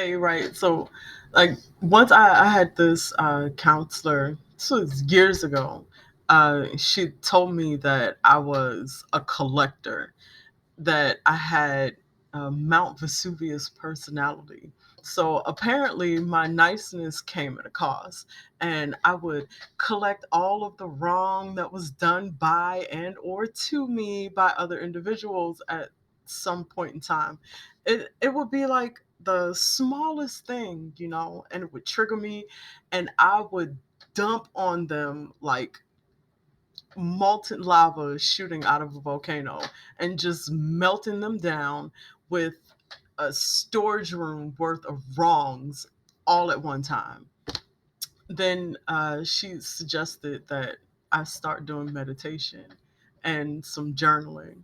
Okay, right. So, like, once I had this counselor, this was years ago. She told me that I was a collector, that I had a Mount Vesuvius personality. So apparently, my niceness came at a cost, and I would collect all of the wrong that was done by and or to me by other individuals at some point in time. It would be like the smallest thing, and it would trigger me, and I would dump on them like molten lava shooting out of a volcano and just melting them down with a storage room worth of wrongs all at one time. Then she suggested that I start doing meditation and some journaling.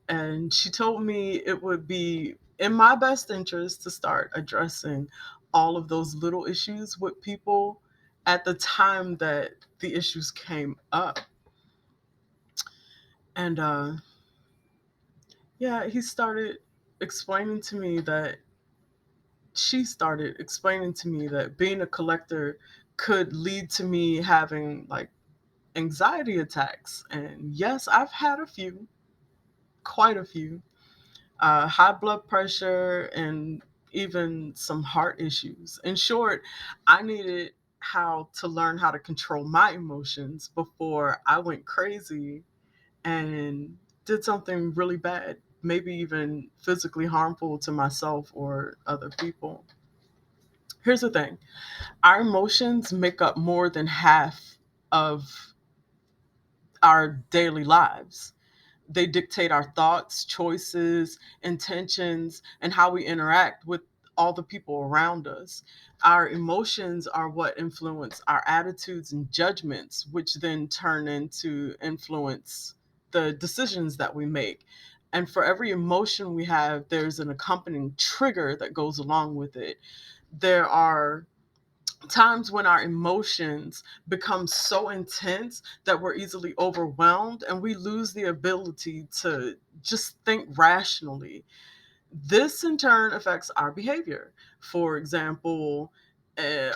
And she told me it would be in my best interest to start addressing all of those little issues with people at the time that the issues came up. And yeah, he started explaining to me that she started explaining to me that being a collector could lead to me having like anxiety attacks. And yes, I've had a few, quite a few, high blood pressure and even some heart issues. In short, I needed how to learn how to control my emotions before I went crazy and did something really bad, maybe even physically harmful to myself or other people. Here's the thing, our emotions make up more than half of our daily lives. They dictate our thoughts, choices, intentions, and how we interact with all the people around us. Our emotions are what influence our attitudes and judgments, which then turn into influence the decisions that we make. And for every emotion we have, there's an accompanying trigger that goes along with it. There are times when our emotions become so intense that we're easily overwhelmed and we lose the ability to just think rationally. This in turn affects our behavior. For example,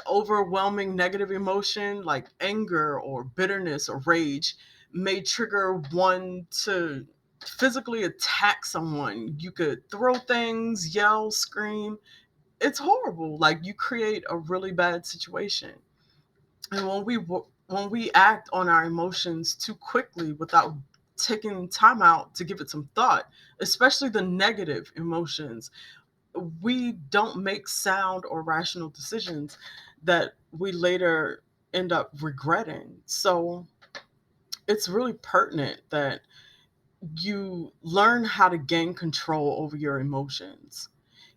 overwhelming negative emotion like anger or bitterness or rage may trigger one to physically attack someone. You could throw things, yell, scream. It's horrible. Like, you create a really bad situation. And when we act on our emotions too quickly without taking time out to give it some thought, especially the negative emotions, we don't make sound or rational decisions that we later end up regretting. So it's really pertinent that you learn how to gain control over your emotions.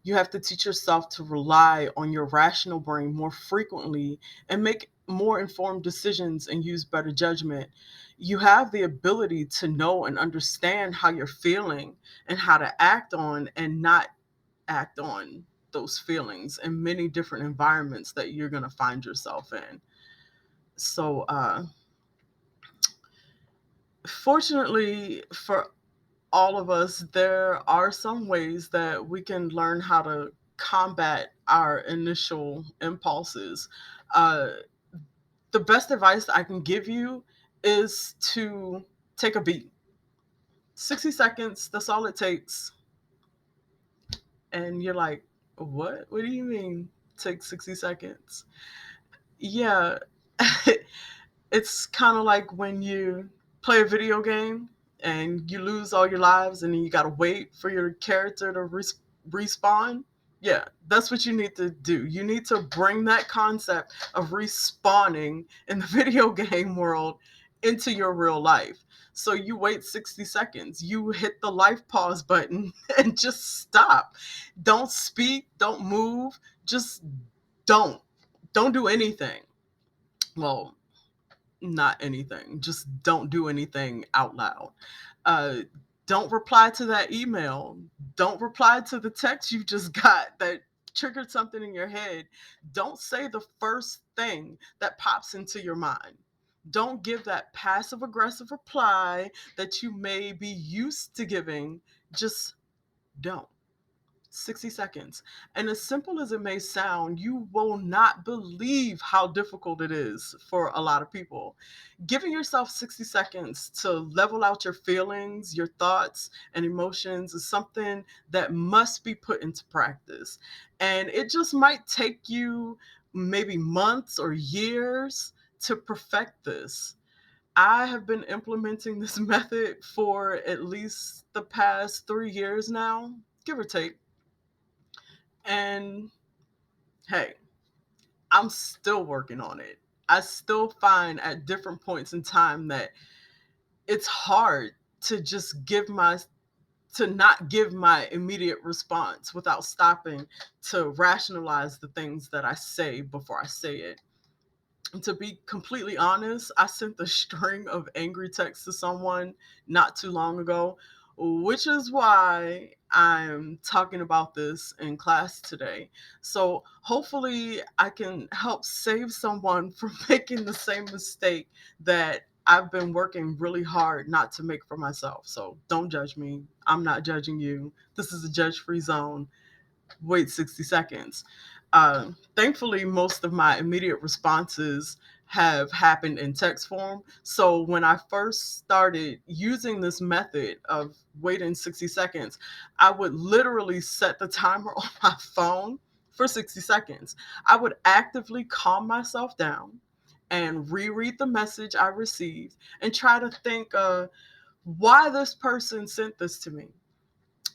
You have to teach yourself to rely on your rational brain more frequently and make more informed decisions and use better judgment. You have the ability to know and understand how you're feeling and how to act on and not act on those feelings in many different environments that you're going to find yourself in. So, fortunately for all of us, there are some ways that we can learn how to combat our initial impulses. Uh, the best advice I can give you is to take a beat. 60 seconds, that's all it takes. And you're like, what? What do you mean, take 60 seconds? Yeah, it's kind of like when you play a video game and you lose all your lives and then you got to wait for your character to respawn. Yeah, that's what you need to do. You need to bring that concept of respawning in the video game world into your real life. So you wait 60 seconds, you hit the life pause button and just stop. Don't speak, don't move, just don't. Don't do anything. Well, not anything. Just don't do anything out loud. Uh, don't reply to that email. Don't reply to the text you just got that triggered something in your head. Don't say the first thing that pops into your mind. Don't give that passive aggressive reply that you may be used to giving. Just don't. 60 seconds. And as simple as it may sound, you will not believe how difficult it is for a lot of people. Giving yourself 60 seconds to level out your feelings, your thoughts, and emotions is something that must be put into practice. And it just might take you maybe months or years to perfect this. I have been implementing this method for at least the past 3 years now, give or take. And hey, I'm still working on it. I still find at different points in time that it's hard to just to not give my immediate response without stopping to rationalize the things that I say before I say it. And to be completely honest, I sent a string of angry texts to someone not too long ago, which is why I'm talking about this in class today. So hopefully, I can help save someone from making the same mistake that I've been working really hard not to make for myself. So don't judge me. I'm not judging you. This is a judge free zone. Wait 60 seconds. Thankfully, most of my immediate responses have happened in text form. So when I first started using this method of waiting 60 seconds, I would literally set the timer on my phone for 60 seconds. I would actively calm myself down and reread the message I received and try to think why this person sent this to me.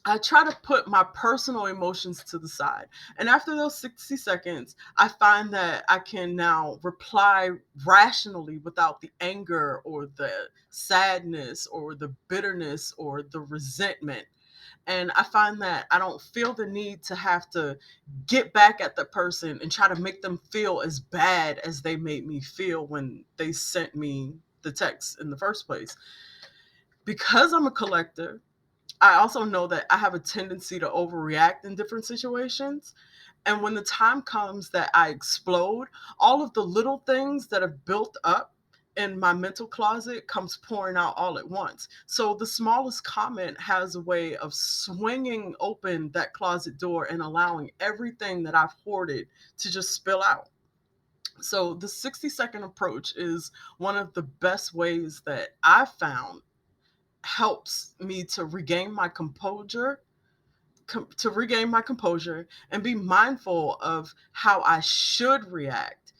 I try to put my personal emotions to the side. And after those 60 seconds, I find that I can now reply rationally without the anger or the sadness or the bitterness or the resentment. And I find that I don't feel the need to have to get back at the person and try to make them feel as bad as they made me feel when they sent me the text in the first place. Because I'm a collector, I also know that I have a tendency to overreact in different situations. And when the time comes that I explode, all of the little things that have built up in my mental closet comes pouring out all at once. So the smallest comment has a way of swinging open that closet door and allowing everything that I've hoarded to just spill out. So the 60-second approach is one of the best ways that I've found helps me to regain my composure and be mindful of how I should react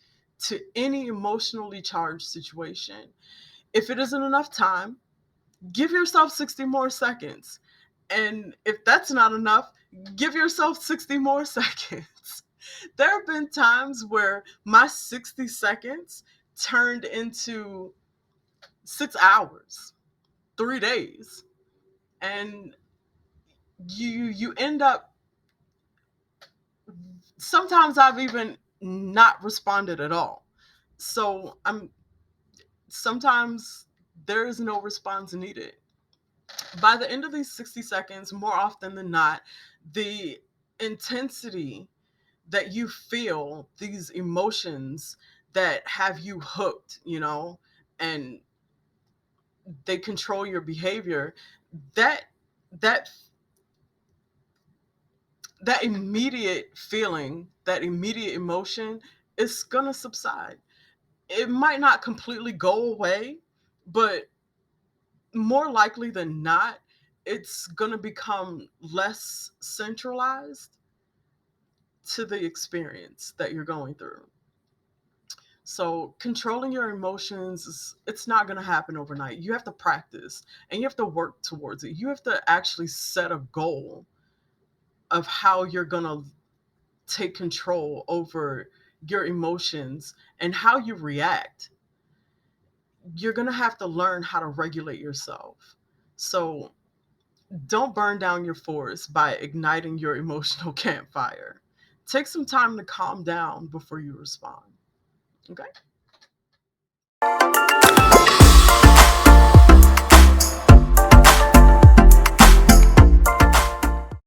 to any emotionally charged situation. If it isn't enough time, give yourself 60 more seconds. And if that's not enough, give yourself 60 more seconds. There have been times where my 60 seconds turned into 6 hours, 3 days. And you end up, sometimes I've even not responded at all. So I'm sometimes there is no response needed. By the end of these 60 seconds, more often than not, the intensity that you feel, these emotions that have you hooked, and they control your behavior, that that that immediate feeling, that immediate emotion is going to subside. It might not completely go away, but more likely than not, it's going to become less centralized to the experience that you're going through. So, controlling your emotions, it's not going to happen overnight. You have to practice and you have to work towards it. You have to actually set a goal of how you're going to take control over your emotions and how you react. You're going to have to learn how to regulate yourself. So don't burn down your forest by igniting your emotional campfire. Take some time to calm down before you respond. Okay?